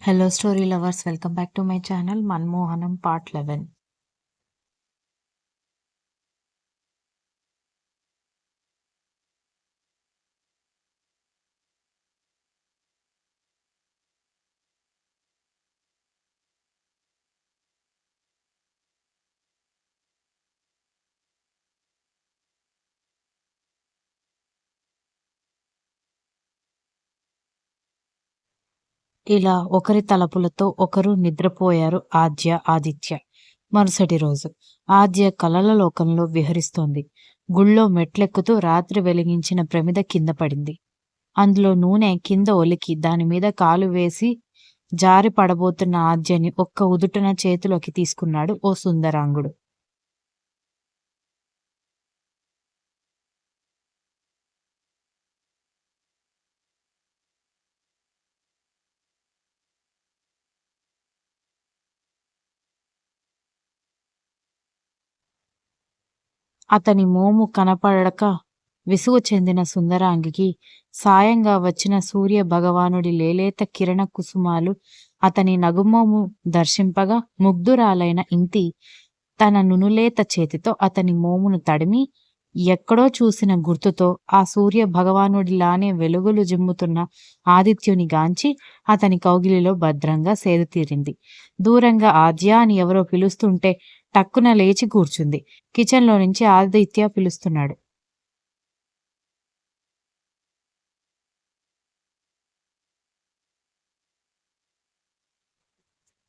Hello story lovers, welcome back to my channel 'Manmohanam part 11'. ఇలా ఒకరి తలపులతో ఒకరు నిద్రపోయారు ఆద్య, ఆదిత్య. మరుసటి రోజు ఆద్య కలల లోకంలో విహరిస్తోంది. గుళ్ళో మెట్లెక్కుతూ రాత్రి వెలిగించిన ప్రమిద కింద పడింది. అందులో నూనె కింద ఒలికి దానిమీద కాలు వేసి జారి పడబోతున్న ఆద్యని ఒక్క ఉదుటున చేతిలోకి తీసుకున్నాడు ఓ సుందరాంగుడు. అతని మోము కనపడక విసుగు చెందిన సుందరాంగికి సాయంగా వచ్చిన సూర్య భగవానుడి లేలేత కిరణ కుసుమాలు అతని నగుమోము దర్శింపగా ముగ్ధురాలైన ఇంతి తన నునులేత చేతితో అతని మోమును తడిమి ఎక్కడో చూసిన గుర్తుతో ఆ సూర్య భగవానుడిలానే వెలుగులు జిమ్ముతున్న ఆదిత్యుని గాంచి అతని కౌగిలిలో భద్రంగా సేదతీరింది. దూరంగా ఆద్య అని ఎవరో పిలుస్తుంటే టక్కున లేచి కూర్చుంది. కిచెన్లో నుంచి ఆదిత్య పిలుస్తున్నాడు.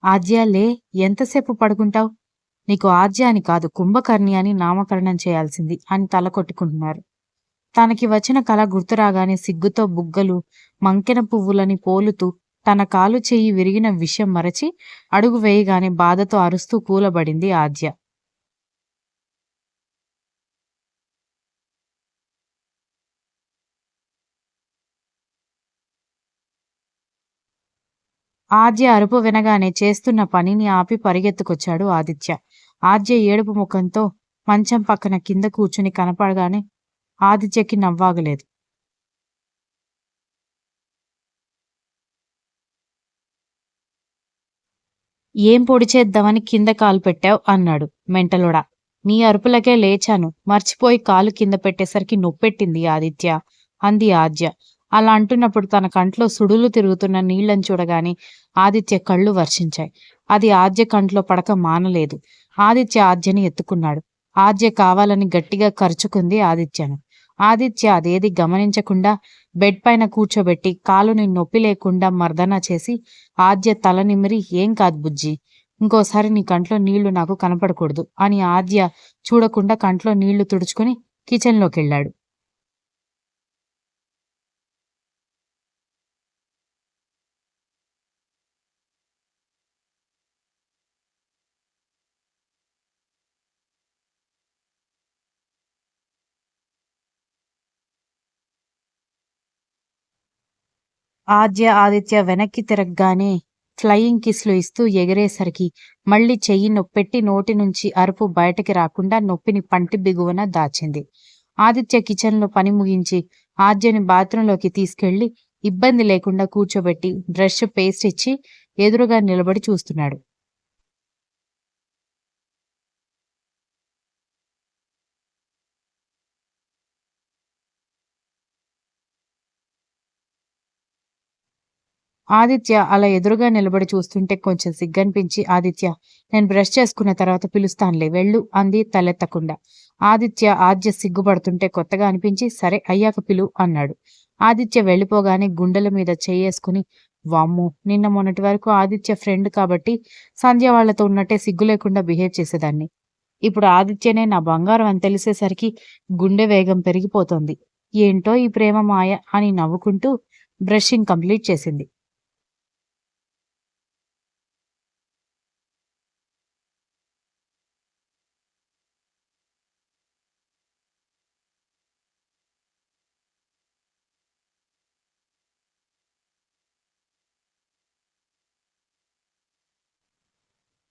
ఆద్య లే, ఎంతసేపు పడుకుంటావు? నీకు ఆద్య అని కాదు, కుంభకర్ణి అని నామకరణం చేయాల్సింది అని తల కొట్టుకుంటున్నారు. తనకి వచ్చిన కళ గుర్తురాగానే సిగ్గుతో బుగ్గలు మంకెన పువ్వులని పోలుతూ తన కాలు చెయ్యి విరిగిన విషయం మరచి అడుగు వేయగానే బాధతో అరుస్తూ కూలబడింది ఆద్య. ఆద్య అరుపు వినగానే చేస్తున్న పనిని ఆపి పరిగెత్తుకొచ్చాడు ఆదిత్య. ఆద్య ఏడుపు ముఖంతో మంచం పక్కన కింద కూర్చుని కనపడగానే ఆదిత్యకి నవ్వాగలేదు. ఏం పొడి చేద్దామని కింద కాలు పెట్టావు అన్నాడు మెంటలుడా. నీ అరుపులకే లేచాను, మర్చిపోయి కాలు కింద పెట్టేసరికి నొప్పెట్టింది ఆదిత్య అంది ఆద్య. అలా అంటున్నప్పుడు తన కంట్లో సుడులు తిరుగుతున్న నీళ్లను చూడగానే ఆదిత్య కళ్ళు వర్షించాయి. అది ఆద్య కంట్లో పడక మానలేదు. ఆదిత్య ఆద్యని ఎత్తుకున్నాడు. ఆద్య కావాలని గట్టిగా కరుచుకుంది ఆదిత్యను. ఆదిత్య అదేది గమనించకుండా బెడ్ పైన కూర్చోబెట్టి కాలుని నొప్పి లేకుండా మర్దన చేసి ఆద్య తల నిమిరి, ఏం కాదు బుజ్జి, ఇంకోసారి నీ కంట్లో నీళ్లు నాకు కనపడకూడదు అని ఆద్య చూడకుండా కంట్లో నీళ్లు తుడుచుకుని కిచెన్లోకెళ్ళాడు. ఆద్య ఆదిత్య వెనక్కి తిరగగానే ఫ్లయింగ్ కిస్లు ఇస్తూ ఎగిరేసరికి మళ్ళీ చెయ్యి నొప్పెట్టి నోటి నుంచి అరుపు బయటకి రాకుండా నొప్పిని పంటి బిగువన దాచింది. ఆదిత్య కిచెన్లో పని ముగించి ఆద్యని బాత్రూంలోకి తీసుకెళ్లి ఇబ్బంది లేకుండా కూర్చోబెట్టి బ్రష్ పేస్ట్ ఇచ్చి ఎదురుగా నిలబడి చూస్తున్నాడు. ఆదిత్య అలా ఎదురుగా నిలబడి చూస్తుంటే కొంచెం సిగ్గనిపించి, ఆదిత్య, నేను బ్రష్ చేసుకున్న తర్వాత పిలుస్తానులే వెళ్ళు అంది తలెత్తకుండా. ఆద్య సిగ్గుపడుతుంటే కొత్తగా అనిపించి, సరే అయ్యాక పిలు అన్నాడు. ఆదిత్య వెళ్ళిపోగానే గుండెల మీద చెయ్యేసుకుని, వామ్మో, నిన్న మొన్నటి వరకు ఆదిత్య ఫ్రెండ్ కాబట్టి సంధ్య వాళ్లతో ఉన్నట్టే సిగ్గు లేకుండా బిహేవ్ చేసేదాన్ని. ఇప్పుడు ఆదిత్యనే నా బంగారం అని తెలిసేసరికి గుండె వేగం పెరిగిపోతోంది. ఏంటో ఈ ప్రేమ మాయ అని నవ్వుకుంటూ బ్రషింగ్ కంప్లీట్ చేసింది.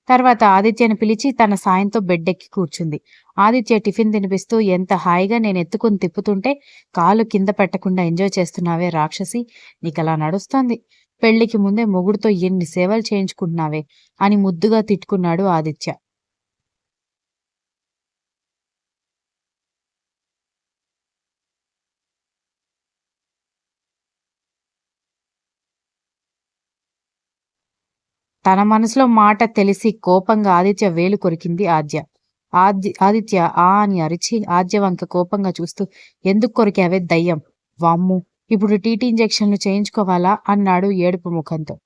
తర్వాత ఆదిత్యని పిలిచి తన సాయంతో బెడ్డెక్కి కూర్చుంది. ఆదిత్య టిఫిన్ తినిపిస్తూ, ఎంత హాయిగా నేను ఎత్తుకుని తిప్పుతుంటే కాలు కింద పెట్టకుండా ఎంజాయ్ చేస్తున్నావే రాక్షసి, నీకలా నడుస్తోంది. పెళ్లికి ముందే మొగుడుతో ఎన్ని సేవలు చేయించుకుంటున్నావే అని ముద్దుగా తిట్టుకున్నాడు ఆదిత్య. తన మనసులో మాట తెలిసి కోపంగా ఆదిత్య వేలు కొరికింది ఆద్య. ఆదిత్య ఆ అని అరిచి ఆద్య వంక కోపంగా చూస్తూ ఎందుకు కొరికావే దయ్యం? వామ్మో! ఇప్పుడు టీటీ ఇంజెక్షన్లు చేయించుకోవాలా? అన్నాడు ఏడుపు ముఖంతో.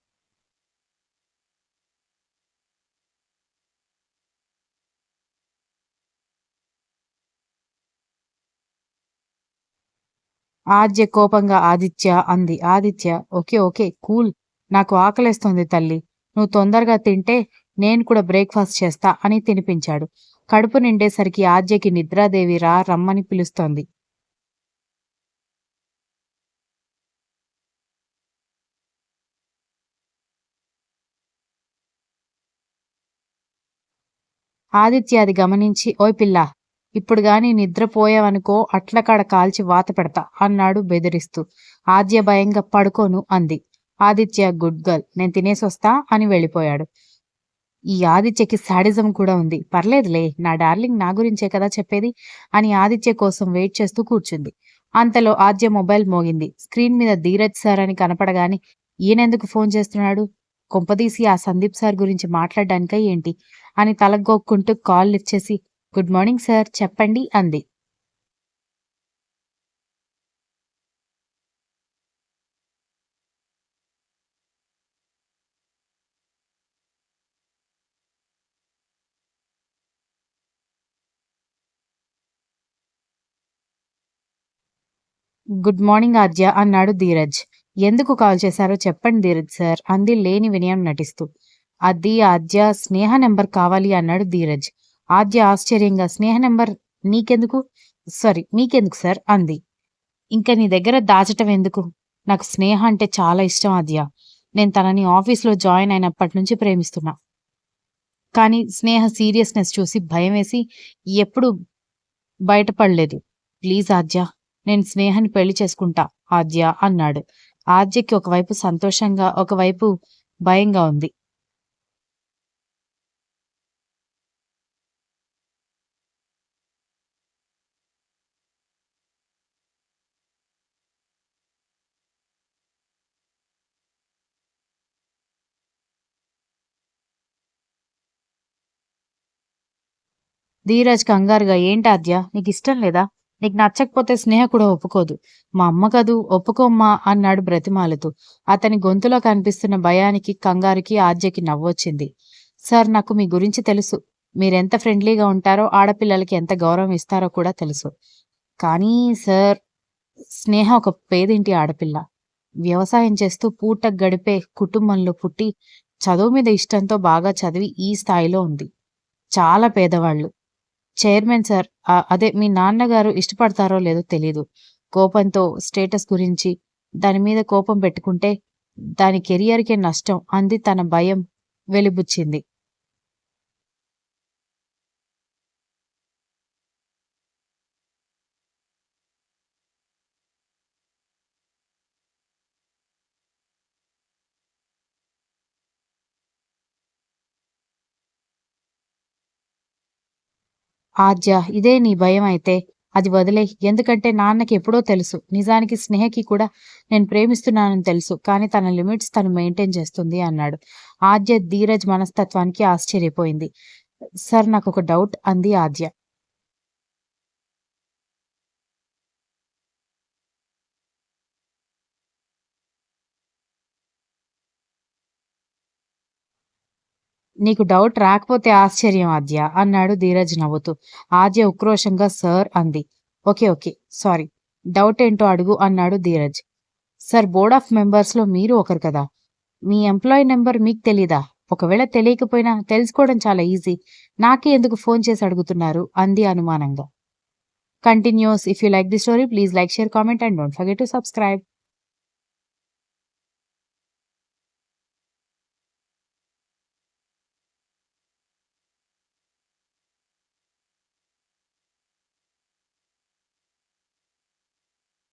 ఆద్య కోపంగా ఆదిత్య అంది. Aditya okay okay cool. నాకు ఆకలేస్తోంది తల్లి. నువ్వు తొందరగా తింటే నేను కూడా బ్రేక్‌ఫాస్ట్ చేస్తా అని తినిపించాడు. కడుపు నిండేసరికి ఆద్యకి నిద్రాదేవి రమ్మని పిలుస్తోంది. ఆదిత్య అది గమనించి ఓయ్ పిల్లా! ఇప్పుడు గాని నిద్రపోయావనుకో అట్లకాడ కాల్చి వాత పెడతా అన్నాడు బెదిరిస్తూ. ఆద్య భయంగా పడుకోను అంది. ఆదిత్య గుడ్ గర్ల్ నేను తినేసొస్తా అని వెళ్ళిపోయాడు. ఈ ఆదిత్యకి శాడిజం కూడా ఉంది. పర్లేదులే నా డార్లింగ్ నా గురించే కదా చెప్పేది అని ఆదిత్య కోసం వెయిట్ చేస్తూ కూర్చుంది. అంతలో ఆద్య మొబైల్ మోగింది. స్క్రీన్ మీద ధీరజ్ సార్ అని కనపడగానే ఈయనెందుకు ఫోన్ చేస్తున్నాడు? కొంపదీసి ఆ సందీప్ సార్ గురించి మాట్లాడ్డానికా ఏంటి? అని తలగోక్కుంటూ కాల్ లిఫ్ట్ చేసి గుడ్ మార్నింగ్ సార్ చెప్పండి అంది. గుడ్ మార్నింగ్ ఆద్య అన్నాడు ధీరజ్. ఎందుకు కాల్ చేశారో చెప్పండి ధీరజ్ సార్ అంది లేని వినయం నటిస్తూ. అది ఆద్య స్నేహ నెంబర్ కావాలి అన్నాడు ధీరజ్. ఆద్య ఆశ్చర్యంగా స్నేహ నెంబర్ నీకెందుకు? సారీ మీకెందుకు సార్ అంది. ఇంక నీ దగ్గర దాచటం ఎందుకు? నాకు స్నేహ అంటే చాలా ఇష్టం ఆద్య. నేను తనని ఆఫీస్‌లో జాయిన్ అయినప్పటి నుంచి ప్రేమిస్తున్నా. కానీ స్నేహ సీరియస్‌నెస్ చూసి భయమేసి ఎప్పుడు బయటపడలేదు. ప్లీజ్ ఆద్య నేను స్నేహని పెళ్లి చేసుకుంటా ఆద్య అన్నాడు. ఆద్యకి ఒకవైపు సంతోషంగా, ఒకవైపు భయంగా ఉంది. ధీరజ్ కంగారుగా ఏంటాద్య నీకిష్టం లేదా? నీకు నచ్చకపోతే స్నేహ కూడా ఒప్పుకోదు. మా అమ్మ కదూ ఒప్పుకోమ్మా అన్నాడు బ్రతిమాలుతూ. అతని గొంతులో కనిపిస్తున్న భయానికి, కంగారుకి ఆద్యకి నవ్వొచ్చింది. సార్ నాకు మీ గురించి తెలుసు. మీరెంత ఫ్రెండ్లీగా ఉంటారో, ఆడపిల్లలకి ఎంత గౌరవం ఇస్తారో కూడా తెలుసు. కానీ సార్ స్నేహ ఒక పేదింటి ఆడపిల్ల. వ్యవసాయం చేస్తూ పూటకు గడిపే కుటుంబంలో పుట్టి, చదువు మీద ఇష్టంతో బాగా చదివి ఈ స్థాయిలో ఉంది. చాలా పేదవాళ్ళు. చైర్మన్ సార్ అదే మీ నాన్నగారు ఇష్టపడతారో లేదో తెలీదు. కోపంతో స్టేటస్ గురించి దాని మీద కోపం పెట్టుకుంటే దాని కెరియర్‌కే నష్టం అంది తన భయం వెలిబుచ్చింది. ఆద్య ఇదే నీ భయం అయితే అది వదిలేయ్. ఎందుకంటే నాన్నకి ఎప్పుడో తెలుసు. నిజానికి స్నేహకి కూడా నేను ప్రేమిస్తున్నానని తెలుసు. కానీ తన లిమిట్స్ తను మెయింటైన్ చేస్తుంది అన్నాడు. ఆద్య ధీరజ్ మనస్తత్వానికి ఆశ్చర్యపోయింది. సార్ నాకొక డౌట్ అంది ఆద్య. నీకు డౌట్ రాకపోతే ఆశ్చర్యం ఆద్య అన్నాడు ధీరజ్ నవ్వుతూ. ఆద్య ఉక్రోషంగా సార్ అంది. Okay okay sorry. డౌట్ ఏంటో అడుగు అన్నాడు ధీరజ్. సార్ బోర్డ్ ఆఫ్ మెంబర్స్‌లో మీరు ఒకరు కదా! మీ ఎంప్లాయీ నంబర్ మీకు తెలీదా? ఒకవేళ తెలియకపోయినా తెలుసుకోవడం చాలా ఈజీ. నాకే ఎందుకు ఫోన్ చేసి అడుగుతున్నారు? అంది అనుమానంగా. Continuous. If you like the story please like, share, comment and don't forget to subscribe.